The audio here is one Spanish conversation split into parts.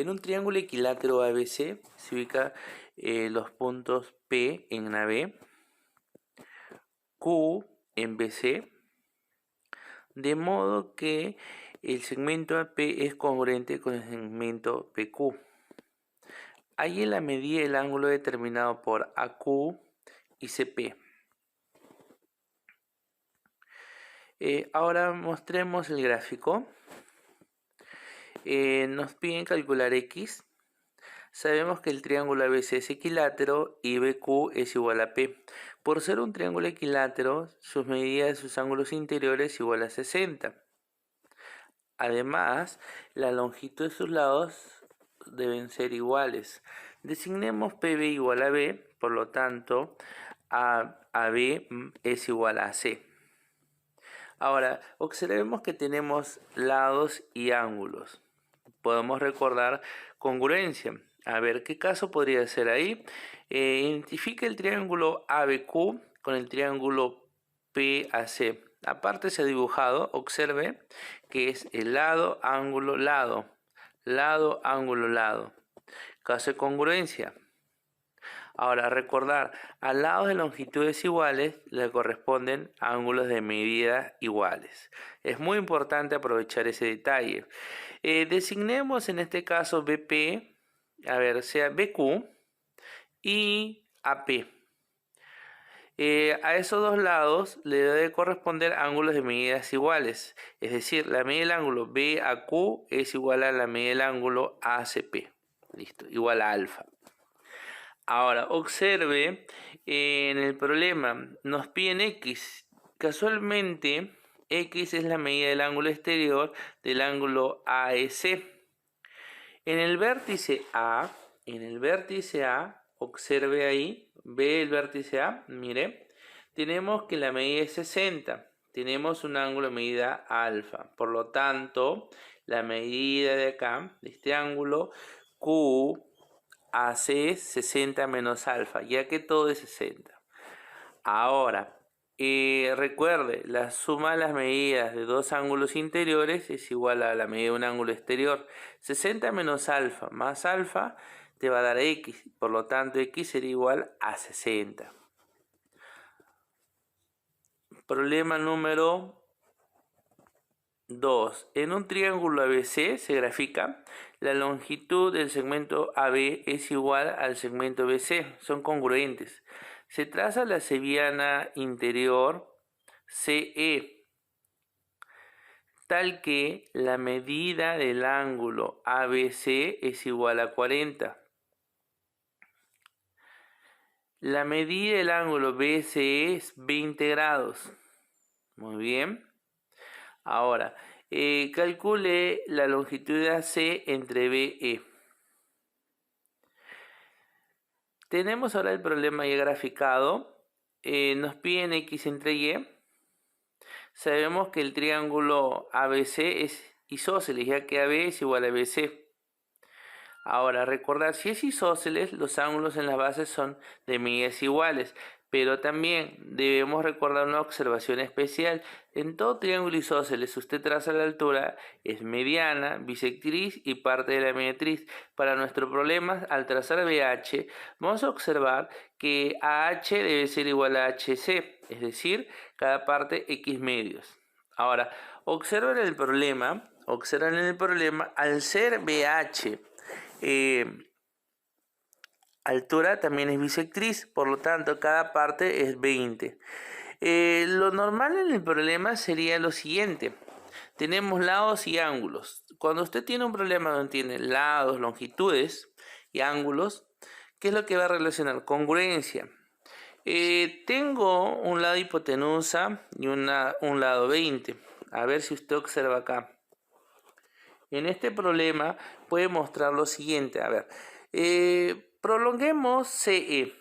En un triángulo equilátero ABC se ubica los puntos P en AB, Q en BC, de modo que el segmento AP es congruente con el segmento PQ. Allí la medida del ángulo determinado por AQ y CP. Ahora mostremos el gráfico. Nos piden calcular X. Sabemos que el triángulo ABC es equilátero y BQ es igual a P. Por ser un triángulo equilátero, sus medidas de sus ángulos interiores es igual a 60. Además, la longitud de sus lados deben ser iguales. Designemos PB igual a B, por lo tanto, AB es igual a C. Ahora, observemos que tenemos lados y ángulos. Podemos recordar congruencia. A ver, ¿qué caso podría ser ahí? Identifica el triángulo ABQ con el triángulo PAC. Aparte se ha dibujado, observe que es el lado, ángulo, lado. Lado, ángulo, lado. Caso de congruencia. Ahora, recordar, a lados de longitudes iguales le corresponden ángulos de medida iguales. Es muy importante aprovechar ese detalle. Designemos en este caso BP, sea BQ y AP. A esos dos lados le debe corresponder ángulos de medidas iguales. Es decir, la medida del ángulo BAQ es igual a la medida del ángulo ACP. Listo, igual a alfa. Ahora, observe, en el problema nos piden X. Casualmente, X es la medida del ángulo exterior del ángulo AEC. En el vértice A, observe ahí, ve el vértice A, mire, tenemos que la medida es 60. Tenemos un ángulo de medida alfa. Por lo tanto, la medida de acá, de este ángulo, Q AC 60 menos alfa, ya que todo es 60. Ahora, recuerde, la suma de las medidas de dos ángulos interiores es igual a la medida de un ángulo exterior. 60 menos alfa más alfa te va a dar X, por lo tanto X sería igual a 60. Problema número 2. En un triángulo ABC se grafica la longitud del segmento AB es igual al segmento BC, son congruentes. Se traza la seviana interior CE, tal que la medida del ángulo ABC es igual a 40. La medida del ángulo BCE es 20 grados. Muy bien. Ahora, calcule la longitud de AC entre BE. Tenemos ahora el problema ya graficado. Nos piden X entre Y. Sabemos que el triángulo ABC es isósceles, ya que AB es igual a BC. Ahora, recordar, si es isósceles, los ángulos en las bases son de medidas iguales. Pero también debemos recordar una observación especial. En todo triángulo isósceles, usted traza la altura, es mediana, bisectriz y parte de la mediatriz. Para nuestro problema, al trazar BH, vamos a observar que AH debe ser igual a HC, es decir, cada parte X medios. Ahora, observen el problema, al ser BH, altura también es bisectriz, por lo tanto cada parte es 20. Lo normal en el problema sería lo siguiente. Tenemos lados y ángulos. Cuando usted tiene un problema donde tiene lados, longitudes y ángulos, ¿qué es lo que va a relacionar? Congruencia. Tengo un lado hipotenusa y un lado 20. A ver si usted observa acá. En este problema puede mostrar lo siguiente. A ver, prolonguemos CE.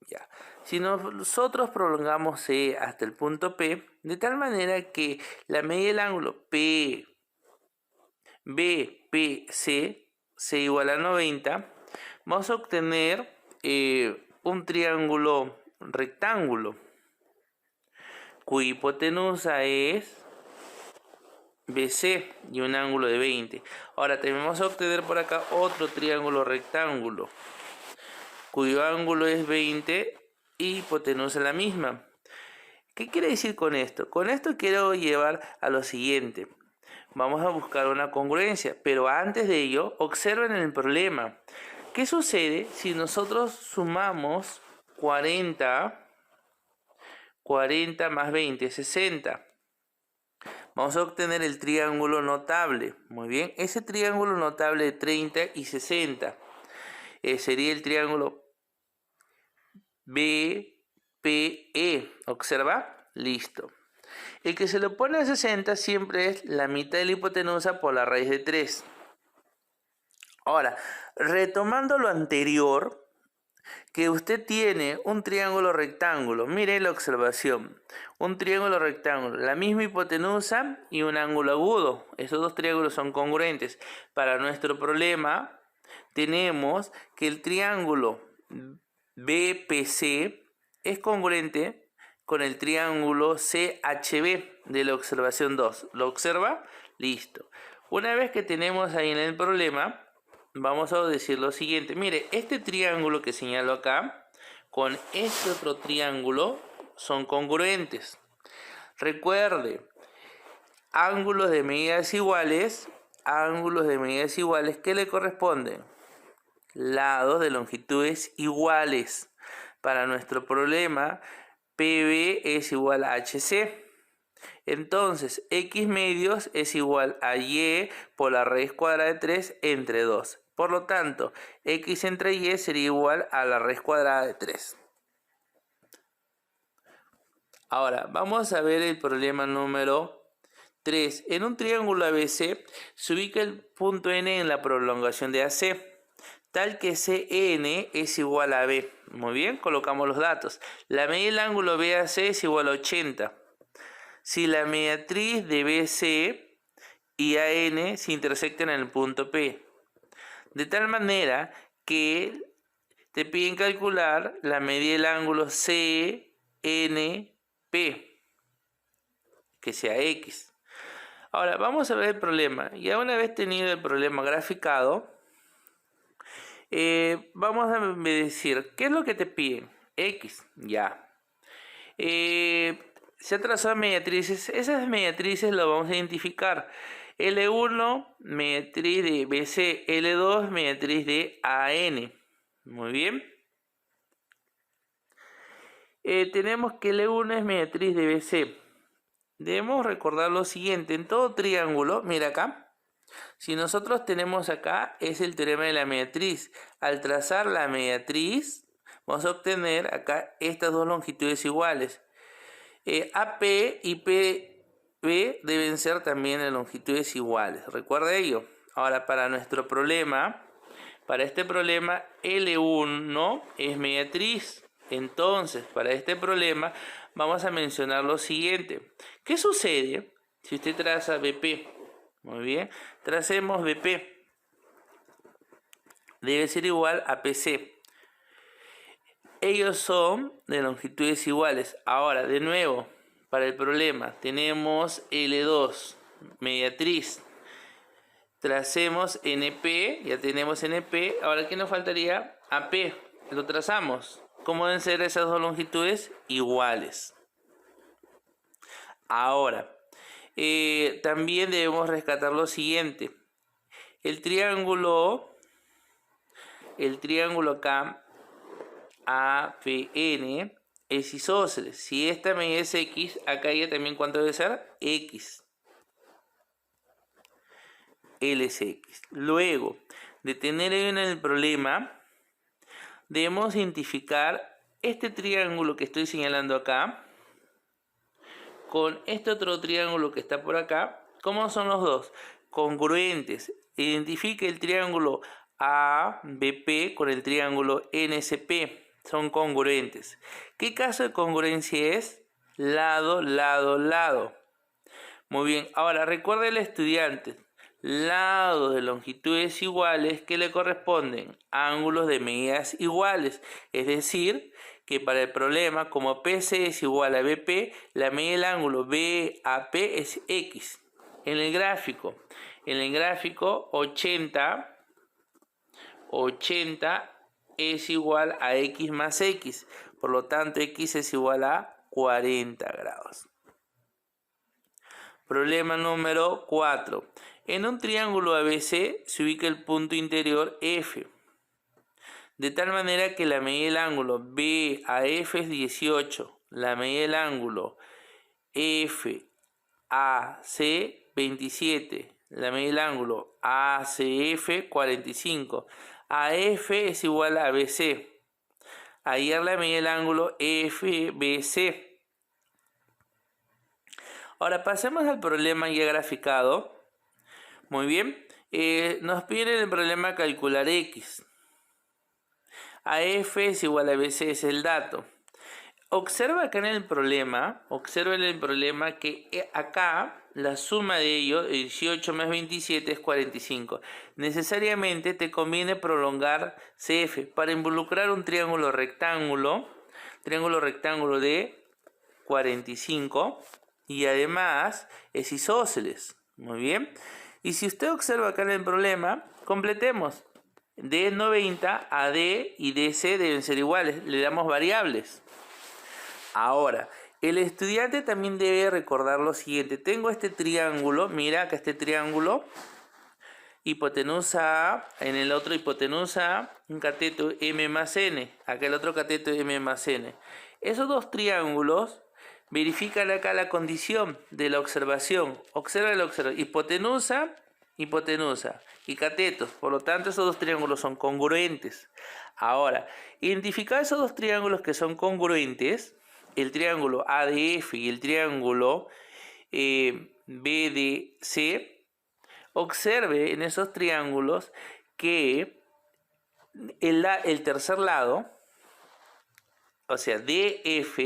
Ya. Si nosotros prolongamos CE hasta el punto P, de tal manera que la medida del ángulo BPC sea igual a 90, vamos a obtener un triángulo rectángulo cuya hipotenusa es BC y un ángulo de 20. Ahora también vamos a obtener por acá otro triángulo rectángulo cuyo ángulo es 20 y hipotenusa la misma. ¿Qué quiere decir con esto? Con esto quiero llevar a lo siguiente. Vamos a buscar una congruencia, pero antes de ello, observen el problema. ¿Qué sucede si nosotros sumamos 40 más 20, 60? Vamos a obtener el triángulo notable. Muy bien, ese triángulo notable de 30 y 60 sería el triángulo BPE. ¿Observa? Listo. El que se le pone a 60 siempre es la mitad de la hipotenusa por la raíz de 3. Ahora, retomando lo anterior, que usted tiene un triángulo rectángulo. Mire la observación. Un triángulo rectángulo, la misma hipotenusa y un ángulo agudo. Esos dos triángulos son congruentes. Para nuestro problema, tenemos que el triángulo BPC es congruente con el triángulo CHB de la observación 2. ¿Lo observa? Listo. Una vez que tenemos ahí en el problema, vamos a decir lo siguiente. Mire, este triángulo que señalo acá con este otro triángulo son congruentes. Recuerde, ángulos de medidas iguales, ¿qué le corresponden? Lados de longitudes iguales. Para nuestro problema, PB es igual a HC. Entonces, X medios es igual a Y por la raíz cuadrada de 3 entre 2. Por lo tanto, X entre Y sería igual a la raíz cuadrada de 3. Ahora, vamos a ver el problema número 3. En un triángulo ABC se ubica el punto N en la prolongación de AC, tal que CN es igual a B. Muy bien, colocamos los datos. La medida del ángulo BAC es igual a 80. Si la mediatriz de BC y AN se intersectan en el punto P. De tal manera que te piden calcular la medida del ángulo CNP, que sea X. Ahora, vamos a ver el problema. Ya una vez tenido el problema graficado, vamos a decir, ¿qué es lo que te piden? X, ya. Se han trazado mediatrices. Esas mediatrices lo vamos a identificar. L1, mediatriz de BC. L2, mediatriz de AN. Muy bien. Tenemos que L1 es mediatriz de BC. Debemos recordar lo siguiente. En todo triángulo, mira acá. Si nosotros tenemos acá, es el teorema de la mediatriz. Al trazar la mediatriz, vamos a obtener acá estas dos longitudes iguales. AP y PB deben ser también de longitudes iguales. ¿Recuerda ello? Ahora, para nuestro problema, para este problema, L1 es mediatriz. Entonces, para este problema, vamos a mencionar lo siguiente. ¿Qué sucede si usted traza BP? Muy bien, tracemos BP. Debe ser igual a PC. Ellos son de longitudes iguales. Ahora, de nuevo, para el problema, tenemos L2, mediatriz. Tracemos NP, ya tenemos NP. Ahora, ¿qué nos faltaría? AP. Lo trazamos. ¿Cómo deben ser esas dos longitudes? Iguales. Ahora, también debemos rescatar lo siguiente. El triángulo acá, APN, es isósceles. Si esta medida es X, acá ya también ¿cuánto debe ser? X. L es X. Luego, de tener en el problema, debemos identificar este triángulo que estoy señalando acá con este otro triángulo que está por acá. ¿Cómo son los dos? Congruentes. Identifique el triángulo ABP con el triángulo NSP. Son congruentes. ¿Qué caso de congruencia es? Lado, lado, lado. Muy bien. Ahora, recuerde el estudiante. Lados de longitudes iguales que le corresponden ángulos de medidas iguales. Es decir, que para el problema, como PC es igual a BP, la medida del ángulo BAP es X. En el gráfico 80 es igual a x más x. Por lo tanto, x es igual a 40 grados. Problema número 4. En un triángulo ABC se ubica el punto interior F. De tal manera que la medida del ángulo BAF es 18. La medida del ángulo FAC 27. La medida del ángulo ACF 45. AF es igual a BC. Hallar la medida del ángulo FBC. Ahora pasemos al problema ya graficado. Muy bien. Nos piden el problema calcular X. AF es igual a BC es el dato. Observa acá en el problema, que acá la suma de ellos, 18 más 27 es 45. Necesariamente te conviene prolongar CF para involucrar un triángulo rectángulo de 45 y además es isósceles. Muy bien. Y si usted observa acá en el problema, completemos. D es 90, AD y DC deben ser iguales. Le damos variables. Ahora, el estudiante también debe recordar lo siguiente. Tengo este triángulo, mira acá este triángulo, hipotenusa A, en el otro hipotenusa A, un cateto M más N, acá el otro cateto M más N. Esos dos triángulos, verifican acá la condición de la observación. Observa hipotenusa y catetos. Por lo tanto, esos dos triángulos son congruentes. Ahora, identificar esos dos triángulos que son congruentes, el triángulo ADF y el triángulo BDC, observe en esos triángulos que el tercer lado, o sea, DF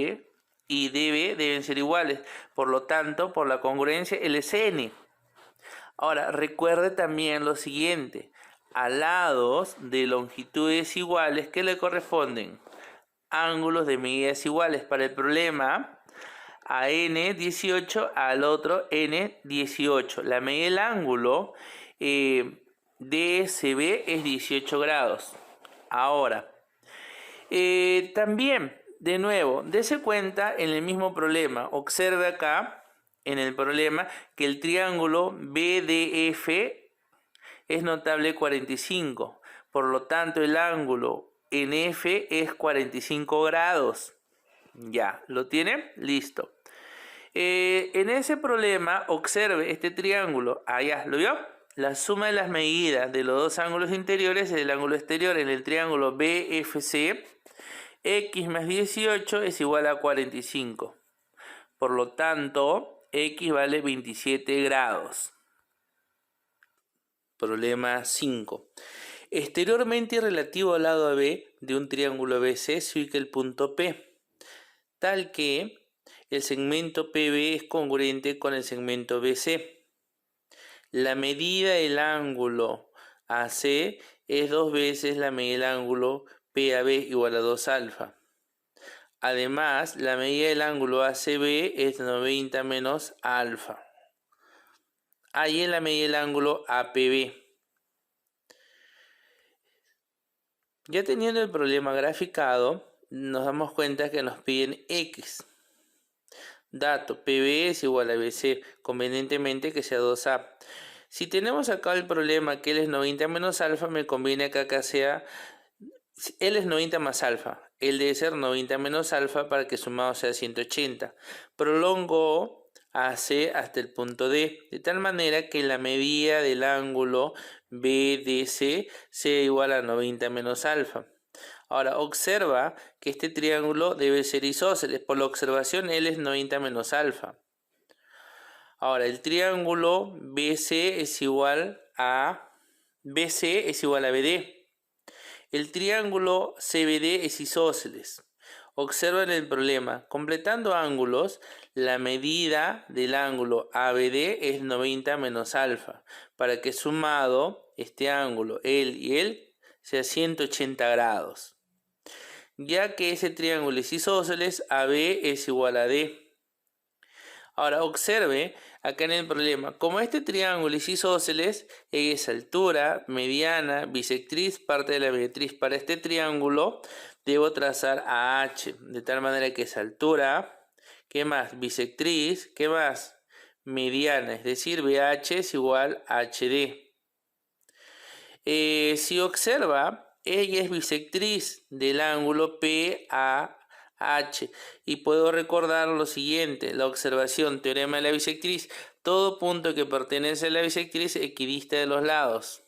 y DB deben ser iguales. Por lo tanto, por la congruencia, LCN. Ahora, recuerde también lo siguiente. A lados de longitudes iguales, ¿qué le corresponden? Ángulos de medidas iguales. Para el problema, a N18, al otro N18. La medida del ángulo DSB es 18 grados. Ahora, también, de nuevo, dése cuenta en el mismo problema. Observe acá, en el problema, que el triángulo BDF es notable 45. Por lo tanto, el ángulo en F es 45 grados. Ya, ¿lo tiene? Listo. En ese problema, observe este triángulo. Allá, ¿lo vio? La suma de las medidas de los dos ángulos interiores es el ángulo exterior. En el triángulo BFC, X más 18 es igual a 45. Por lo tanto, X vale 27 grados. Problema 5. Exteriormente y relativo al lado AB de un triángulo ABC se ubica el punto P, tal que el segmento PB es congruente con el segmento BC. La medida del ángulo AC es 2 veces la medida del ángulo PAB igual a 2 alfa. Además, la medida del ángulo ACB es 90 menos alfa. Ahí es la medida del ángulo APB. Ya teniendo el problema graficado, nos damos cuenta que nos piden X. Dato, PB es igual a BC, convenientemente que sea 2A. Si tenemos acá el problema que L es 90 menos alfa, me conviene que acá sea L es 90 más alfa. L debe ser 90 menos alfa para que sumado sea 180. Prolongo AC hasta el punto D, de tal manera que la medida del ángulo BDC sea igual a 90 menos alfa. Ahora, observa que este triángulo debe ser isósceles. Por la observación, L es 90 menos alfa. Ahora, el triángulo BC es igual a BD. El triángulo CBD es isósceles. Observa en el problema, completando ángulos, la medida del ángulo ABD es 90 menos alfa, para que sumado este ángulo, él y él, sea 180 grados. Ya que ese triángulo es isósceles, AB es igual a D. Ahora observe acá en el problema, como este triángulo es isósceles, es altura, mediana, bisectriz, parte de la bisectriz para este triángulo, debo trazar a H, de tal manera que es altura, ¿qué más? Bisectriz, ¿qué más? Mediana, es decir, BH es igual a HD. Si observa, ella es bisectriz del ángulo PAH y puedo recordar lo siguiente, la observación, teorema de la bisectriz, todo punto que pertenece a la bisectriz equidista de los lados.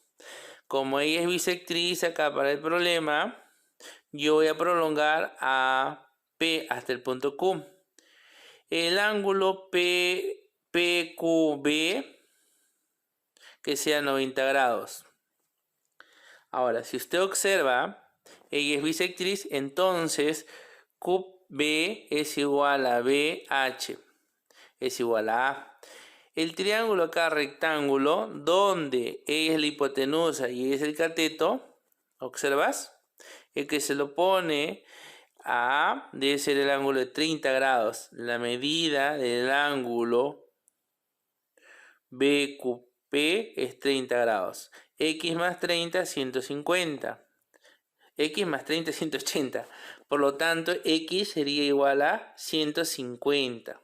Como ella es bisectriz acá para el problema, yo voy a prolongar a P hasta el punto Q. El ángulo PQB que sea 90 grados. Ahora, si usted observa, ella es bisectriz, entonces QB es igual a BH, es igual a A. El triángulo acá rectángulo, donde ella es la hipotenusa y es el cateto, ¿observas? El que se lo pone a A debe ser el ángulo de 30 grados. La medida del ángulo BQP es 30 grados. X más 30, 150. X más 30, 180. Por lo tanto, X sería igual a 150.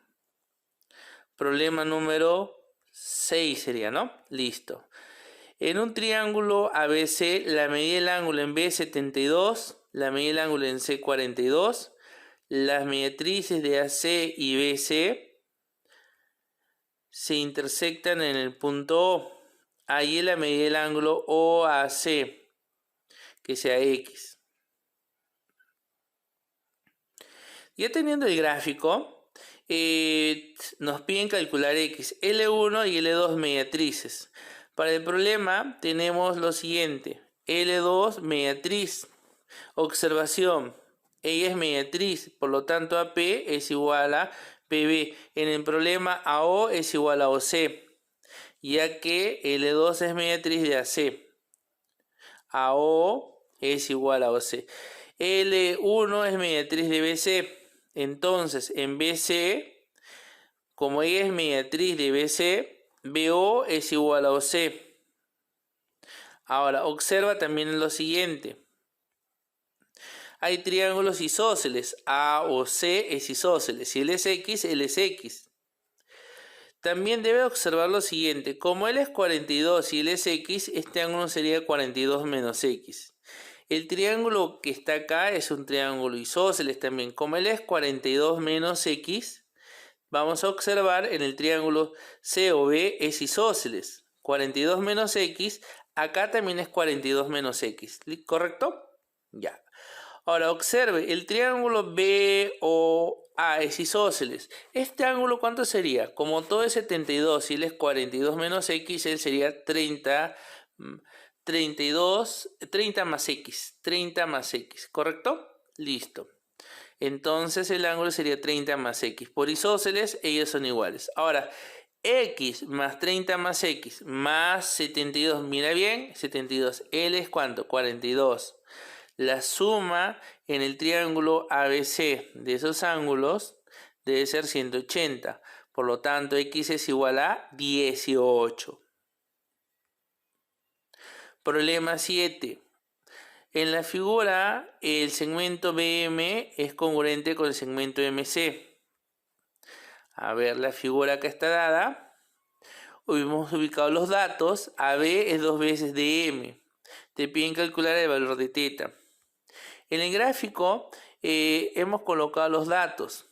Problema número 6 sería, ¿no? Listo. En un triángulo ABC, la medida del ángulo en B es 72, la medida del ángulo en C 42, las mediatrices de AC y BC se intersectan en el punto O. Ahí es la medida del ángulo OAC, que sea X. Ya teniendo el gráfico, nos piden calcular X, L1 y L2 mediatrices. Para el problema tenemos lo siguiente, L2 mediatriz, observación, ella es mediatriz, por lo tanto AP es igual a PB. En el problema AO es igual a OC, ya que L2 es mediatriz de AC. AO es igual a OC. L1 es mediatriz de BC. Entonces, en BC, como ella es mediatriz de BC, BO es igual a OC. Ahora, observa también lo siguiente. Hay triángulos isósceles. A o C es isósceles. Si él es X, él es X. También debe observar lo siguiente. Como él es 42 y él es X, este ángulo sería 42 menos X. El triángulo que está acá es un triángulo isósceles también. Como él es 42 menos X, vamos a observar en el triángulo COB es isósceles. 42 menos X, acá también es 42 menos X. ¿Correcto? Ya. Ahora observe, el triángulo BOA es isósceles. Este ángulo, ¿cuánto sería? Como todo es 72 y él es 42 menos X, él sería 30 más X. 30 más X, ¿correcto? Listo. Entonces el ángulo sería 30 más X. Por isósceles, ellos son iguales. Ahora, X más 30 más X más 72. Mira bien, 72. L es ¿cuánto? 42. La suma en el triángulo ABC de esos ángulos debe ser 180. Por lo tanto, X es igual a 18. Problema 7. En la figura, el segmento BM es congruente con el segmento MC. A ver, la figura acá está dada. Hemos ubicado los datos. AB es 2 veces DM. Te piden calcular el valor de teta. En el gráfico hemos colocado los datos.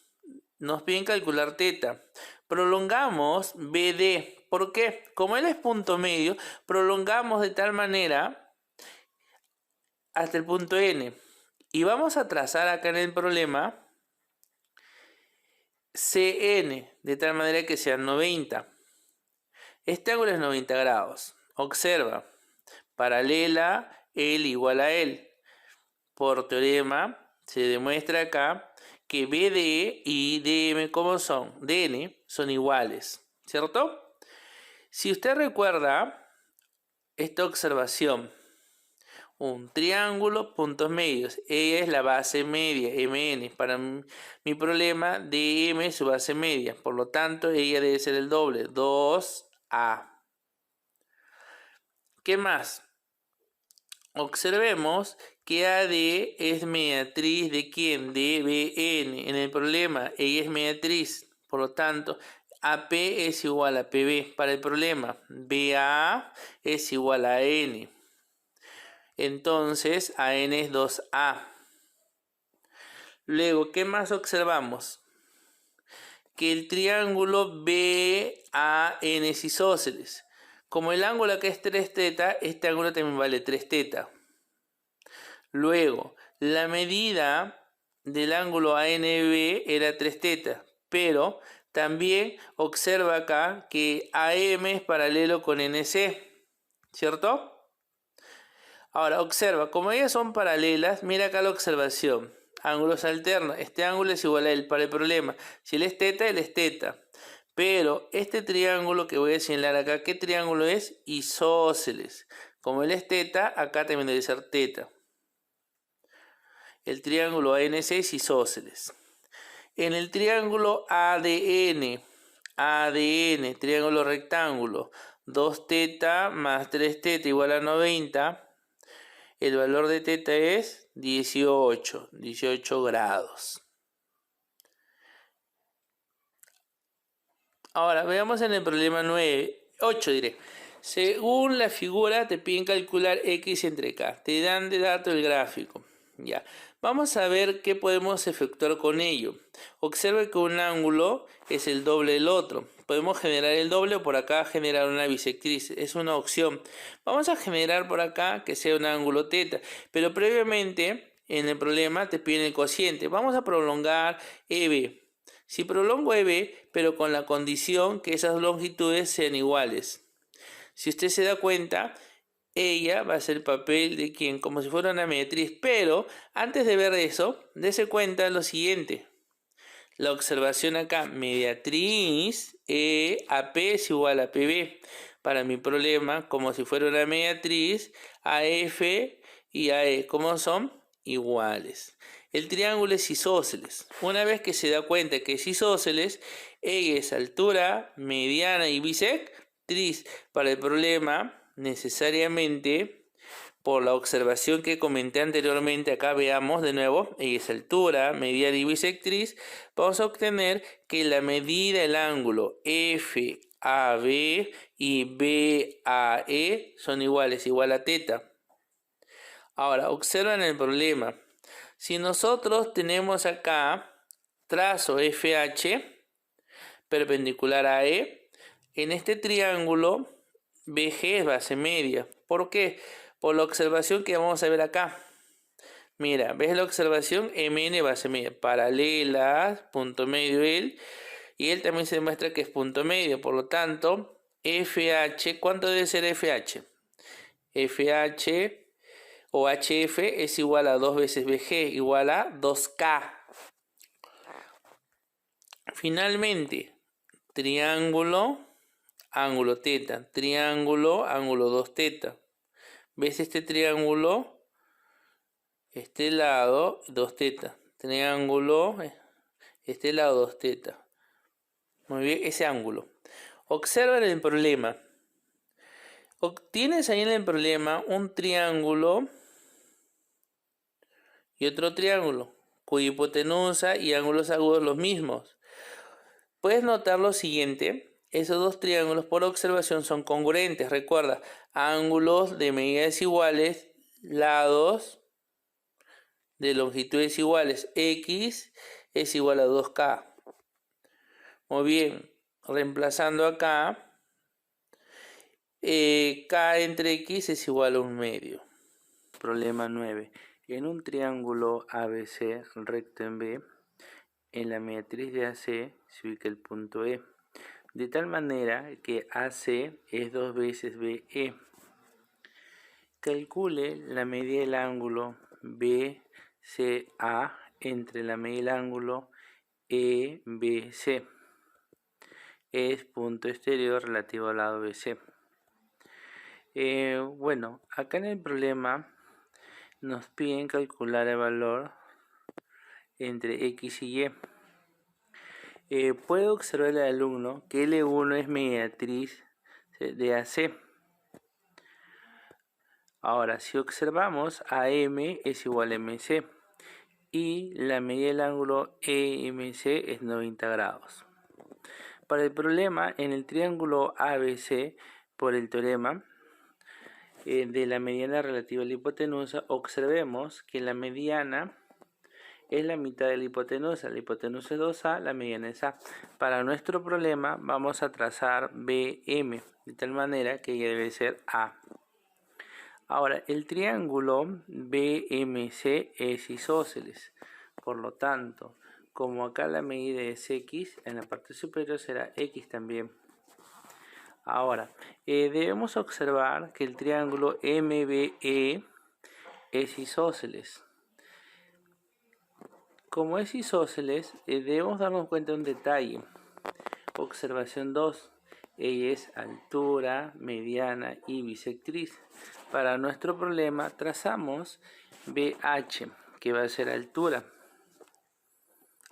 Nos piden calcular teta. Prolongamos BD. ¿Por qué? Como él es punto medio, prolongamos de tal manera hasta el punto N. Y vamos a trazar acá en el problema CN, de tal manera que sean 90. Este ángulo es 90 grados. Observa, paralela L igual a L. Por teorema se demuestra acá que BD y DM, ¿cómo son? DN son iguales, ¿cierto? Si usted recuerda esta observación, un triángulo, puntos medios. Ella es la base media, MN. Para mi problema, DM es su base media. Por lo tanto, ella debe ser el doble, 2A. ¿Qué más? Observemos que AD es mediatriz de ¿quién? De BN. En el problema, ella es mediatriz. Por lo tanto, AP es igual a PB. Para el problema, BA es igual a N. Entonces, AN es 2A. Luego, ¿qué más observamos? Que el triángulo BAN es isósceles. Como el ángulo acá es 3 teta, este ángulo también vale 3 teta. Luego, la medida del ángulo ANB era 3 teta, pero también observa acá que AM es paralelo con NC, ¿cierto? Ahora, observa, como ellas son paralelas, mira acá la observación. Ángulos alternos. Este ángulo es igual a él para el problema. Si él es teta, él es teta. Pero este triángulo que voy a señalar acá, ¿qué triángulo es? Isósceles. Como él es teta, acá también debe ser teta. El triángulo ANC es isósceles. En el triángulo ADN, triángulo rectángulo, 2 teta más 3 teta igual a 90. El valor de teta es 18 grados. Ahora, veamos en el problema 8 diré. Según la figura, te piden calcular X entre K. Te dan de dato el gráfico. Ya. Vamos a ver qué podemos efectuar con ello. Observa que un ángulo es el doble del otro. Podemos generar el doble o por acá generar una bisectriz. Es una opción. Vamos a generar por acá que sea un ángulo teta. Pero previamente, en el problema, te piden el cociente. Vamos a prolongar EB. Si prolongo EB, pero con la condición que esas longitudes sean iguales. Si usted se da cuenta, ella va a ser el papel de quien, como si fuera una mediatriz. Pero antes de ver eso, dése cuenta de lo siguiente. La observación acá, mediatriz AP es igual a PB. Para mi problema, como si fuera una mediatriz, AF y AE, ¿cómo son? Iguales. El triángulo es isósceles. Una vez que se da cuenta que es isósceles, ella es altura, mediana y bisectriz. Para el problema, necesariamente, por la observación que comenté anteriormente, acá veamos de nuevo, ella es altura, mediana y bisectriz, vamos a obtener que la medida del ángulo FAB y BAE son iguales, igual a teta. Ahora, observan el problema. Si nosotros tenemos acá trazo FH perpendicular a E, en este triángulo BG es base media. ¿Por qué? Por la observación que vamos a ver acá. Mira, ¿ves la observación? MN base media, paralelas, punto medio él, y él también se demuestra que es punto medio. Por lo tanto, FH, ¿cuánto debe ser FH? FH o HF es igual a 2 veces BG, igual a 2K. Finalmente, triángulo, ángulo teta, triángulo, ángulo 2 teta. ¿Ves este triángulo? Este lado, 2 teta. Triángulo, este lado, 2 teta. Muy bien, ese ángulo. Observa el problema. Tienes ahí en el problema un triángulo y otro triángulo, cuya hipotenusa y ángulos agudos los mismos. Puedes notar lo siguiente, esos dos triángulos por observación son congruentes. Recuerda, ángulos de medidas iguales, lados de longitudes iguales, X es igual a 2K. Muy bien, reemplazando acá, K entre X es igual a 1/2. Problema 9. En un triángulo ABC recto en B, en la mediatriz de AC se ubica el punto E, de tal manera que AC es 2 veces BE. Calcule la medida del ángulo BCA entre la medida del ángulo EBC. Es punto exterior relativo al lado BC. Bueno, acá en el problema nos piden calcular el valor entre X y Y. Puede observar el alumno que L1 es mediatriz de AC. Ahora, si observamos, AM es igual a MC y la medida del ángulo EMC es 90 grados. Para el problema, en el triángulo ABC, por el teorema de la mediana relativa a la hipotenusa, observemos que la mediana es la mitad de la hipotenusa es 2A, la mediana es A. Para nuestro problema vamos a trazar BM, de tal manera que ya debe ser A. Ahora, el triángulo BMC es isósceles, por lo tanto, como acá la medida es X, en la parte superior será X también. Ahora, debemos observar que el triángulo MBE es isósceles. Como es isósceles, debemos darnos cuenta de un detalle. Observación 2. Ella es altura, mediana y bisectriz. Para nuestro problema trazamos BH, que va a ser altura.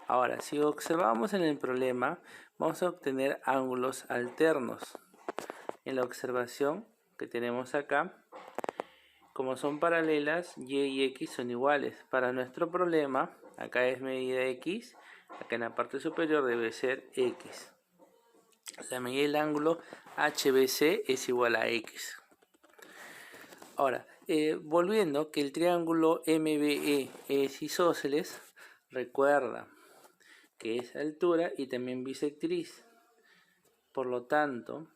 Ahora, si observamos en el problema, vamos a obtener ángulos alternos. En la observación que tenemos acá, como son paralelas, Y y X son iguales. Para nuestro problema, acá es medida X, acá en la parte superior debe ser X. La medida del ángulo HBC es igual a X. Ahora, volviendo que el triángulo MBE es isósceles, recuerda que es altura y también bisectriz. Por lo tanto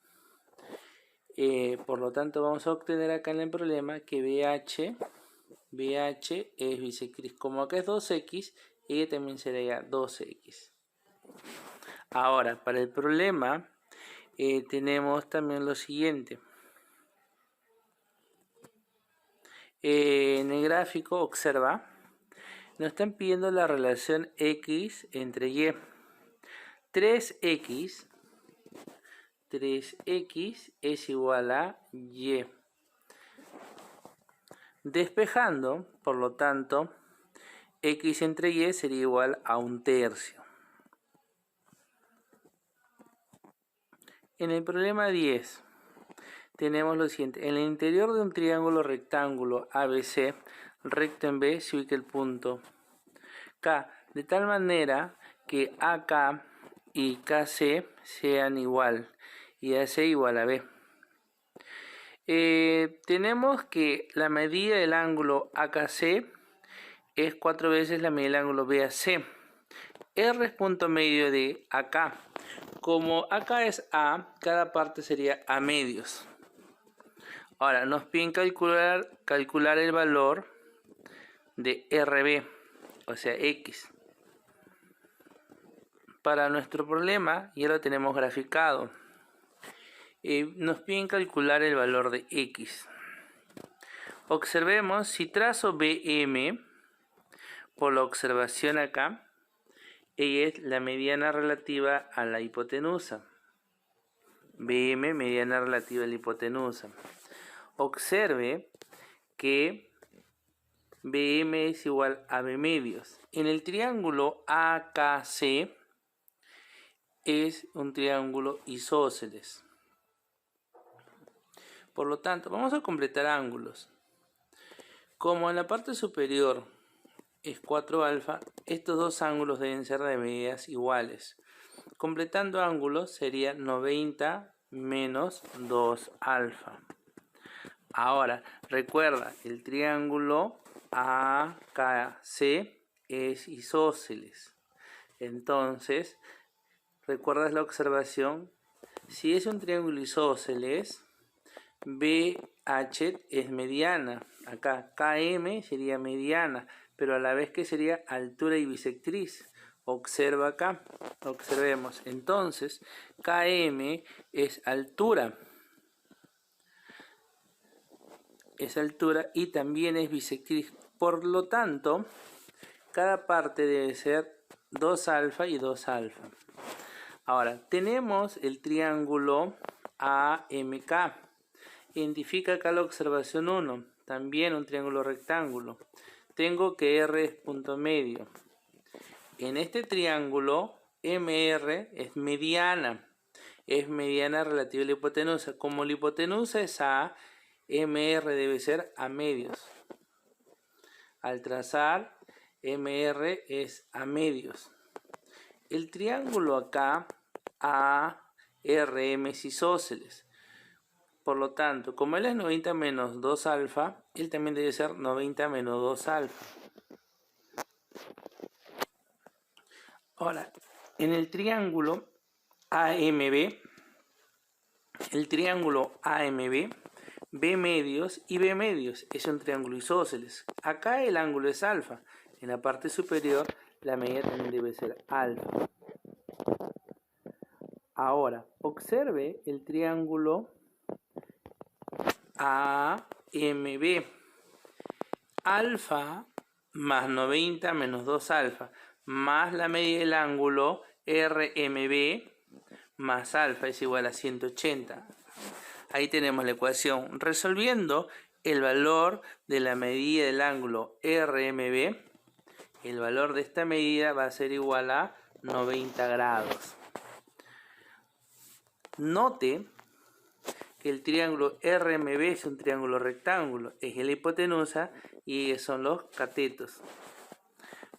vamos a obtener acá en el problema que BH es bisectriz. Como acá es 2X, ella también sería 2X. Ahora, para el problema tenemos también lo siguiente. En el gráfico, observa, nos están pidiendo la relación X entre Y. 3X es igual a Y. Despejando, por lo tanto, X entre Y sería igual a 1/3. En el problema 10 tenemos lo siguiente. En el interior de un triángulo rectángulo ABC, recto en B, se ubica el punto K, de tal manera que AK y KC sean igual y AC igual a B. Tenemos que la medida del ángulo AKC es 4 veces la medida del ángulo BAC. R es punto medio de AK. Como acá es A, cada parte sería A medios. Ahora, nos piden calcular el valor de RB, o sea, X. Para nuestro problema, ya lo tenemos graficado. Nos piden calcular el valor de X. Observemos, si trazo BM, por la observación acá, ella es la mediana relativa a la hipotenusa. BM, mediana relativa a la hipotenusa. Observe que BM es igual a B medios. En el triángulo AKC es un triángulo isósceles. Por lo tanto, vamos a completar ángulos. Como en la parte superior es 4 alfa, estos dos ángulos deben ser de medidas iguales. Completando ángulos sería 90 menos 2 alfa. Ahora, recuerda, el triángulo AKC es isósceles. Entonces, ¿recuerdas la observación? Si es un triángulo isósceles, BH es mediana. Acá KM sería mediana, pero a la vez que sería altura y bisectriz. Observa acá, observemos. Entonces, KM es altura. Es altura y también es bisectriz. Por lo tanto, cada parte debe ser 2 alfa y 2 alfa. Ahora, tenemos el triángulo AMK. Identifica acá la observación 1. también un triángulo rectángulo. Tengo que R es punto medio. En este triángulo, MR es mediana relativa a la hipotenusa. Como la hipotenusa es A, MR debe ser A medios. Al trazar, MR es A medios. El triángulo acá, ARM es isósceles. Por lo tanto, como él es 90 menos 2 alfa, él también debe ser 90 menos 2 alfa. Ahora, en el triángulo AMB, B medios y B medios es un triángulo isósceles. Acá el ángulo es alfa. En la parte superior la medida también debe ser alfa. Ahora, observe el triángulo AMB. Alfa más 90 menos 2 alfa más la medida del ángulo RMB más alfa es igual a 180. Ahí tenemos la ecuación. Resolviendo el valor de la medida del ángulo RMB, el valor de esta medida va a ser igual a 90 grados. Note que el triángulo RMB es un triángulo rectángulo, es la hipotenusa y son los catetos.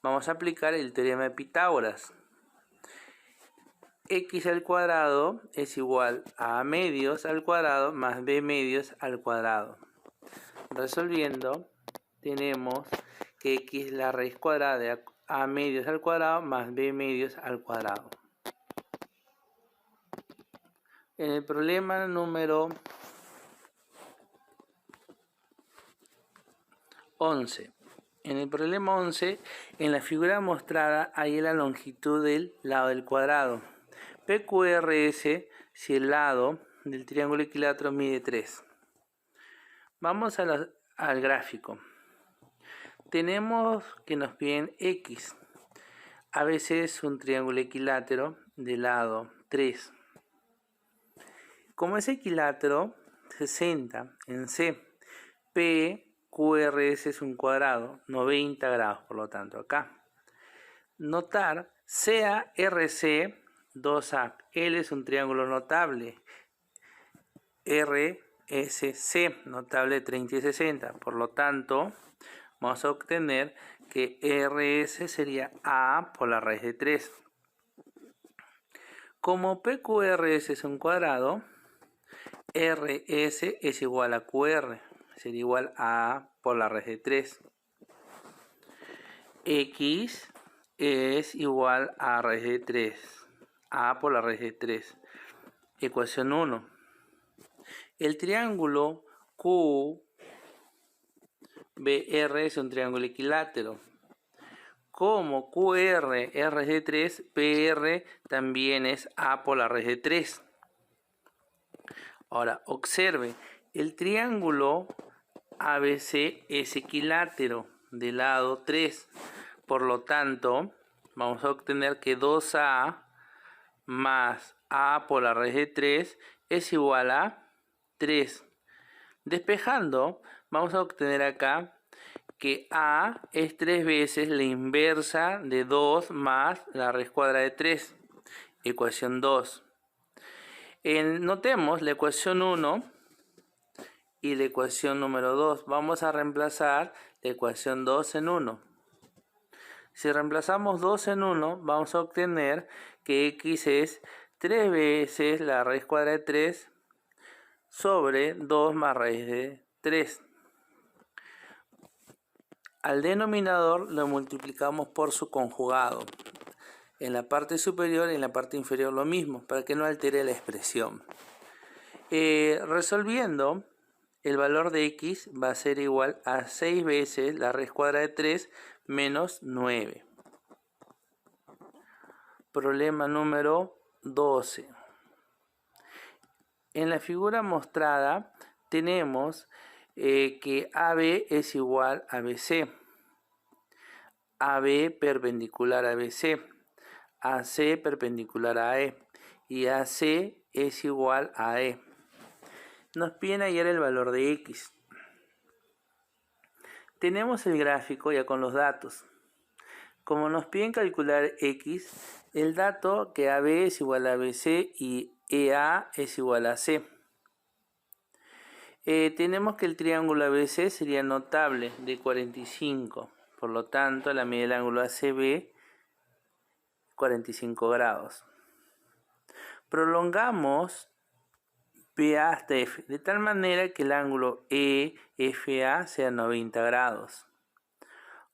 Vamos a aplicar el teorema de Pitágoras. X al cuadrado es igual a medios al cuadrado más B medios al cuadrado. Resolviendo, tenemos que X es la raíz cuadrada de A medios al cuadrado más B medios al cuadrado. En el problema número 11. En el problema 11, en la figura mostrada hay la longitud del lado del cuadrado. PQRS si el lado del triángulo equilátero mide 3. Vamos al gráfico. Tenemos que nos piden X. ABC es un triángulo equilátero de lado 3. Como es equilátero, 60 en C. PQRS es un cuadrado, 90 grados, por lo tanto, acá. Notar CARC 2A. L es un triángulo notable. RSC, notable 30 y 60. Por lo tanto, vamos a obtener que RS sería A por la raíz de 3. Como PQRS es un cuadrado, RS es igual a QR. Sería igual a A por la raíz de 3. X es igual a raíz de 3. A por la raíz de 3. Ecuación 1. El triángulo QBR es un triángulo equilátero. Como QR es raíz de 3, PR también es A por la raíz de 3. Ahora, observe, el triángulo ABC es equilátero de lado 3. Por lo tanto, vamos a obtener que 2A más A por la raíz de 3 es igual a 3. Despejando, vamos a obtener acá que A es 3 veces la inversa de 2 más la raíz cuadrada de 3. Ecuación 2. Notemos la ecuación 1 y la ecuación número 2. Vamos a reemplazar la ecuación 2 en 1. Si reemplazamos 2 en 1, vamos a obtener que X es 3 veces la raíz cuadrada de 3 sobre 2 más raíz de 3. Al denominador lo multiplicamos por su conjugado. En la parte superior y en la parte inferior lo mismo, para que no altere la expresión. Resolviendo, el valor de X va a ser igual a 6 veces la raíz cuadrada de 3 menos 9. Problema número 12. En la figura mostrada tenemos que AB es igual a BC. AB perpendicular a BC. AC perpendicular a E. Y AC es igual a E. Nos piden hallar el valor de X. Tenemos el gráfico ya con los datos. Como nos piden calcular X, el dato que AB es igual a BC y EA es igual a C. Tenemos que el triángulo ABC sería notable de 45. Por lo tanto, la medida del ángulo ACB 45 grados. Prolongamos BA hasta F, de tal manera que el ángulo EFA sea 90 grados.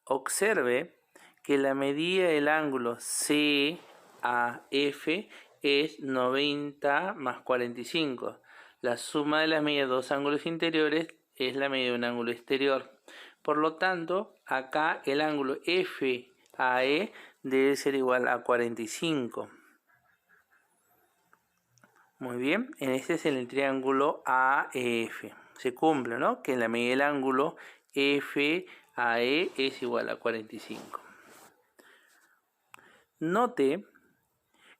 Observe que la medida del ángulo CAF es 90 más 45. La suma de las medidas de dos ángulos interiores es la medida de un ángulo exterior. Por lo tanto, acá el ángulo FAE debe ser igual a 45. Muy bien, este es el triángulo AEF. Se cumple, ¿no? Que la medida del ángulo FAE es igual a 45. Note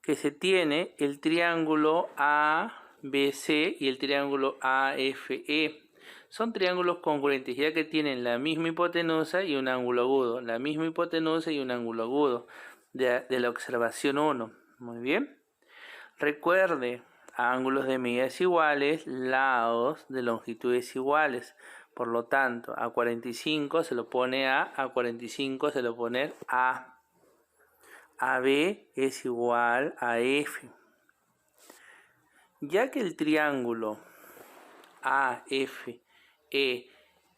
que se tiene el triángulo ABC y el triángulo AFE. Son triángulos congruentes, ya que tienen la misma hipotenusa y un ángulo agudo. La misma hipotenusa y un ángulo agudo de la observación 1. Muy bien. Recuerde, ángulos de medidas iguales, lados de longitudes iguales. Por lo tanto, a 45 se lo pone a 45 se lo pone A. AB es igual a F. Ya que el triángulo AFE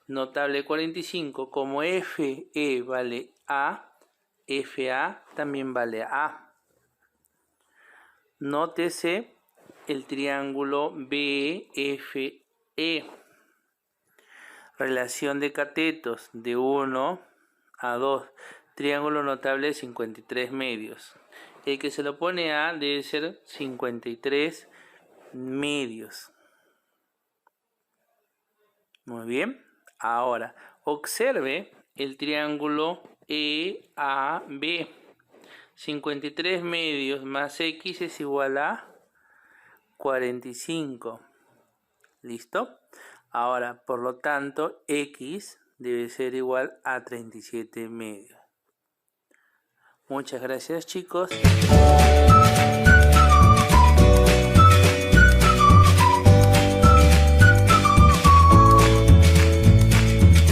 notable 45, como FE vale A, FA también vale A. Nótese el triángulo BFE. Relación de catetos de 1 a 2. Triángulo notable de 53 medios. El que se lo pone A debe ser 53 medios. Muy bien. Ahora, observe el triángulo EAB. 53 medios más X es igual a 45. ¿Listo? Ahora, por lo tanto, X debe ser igual a 37 medios. Muchas gracias, chicos.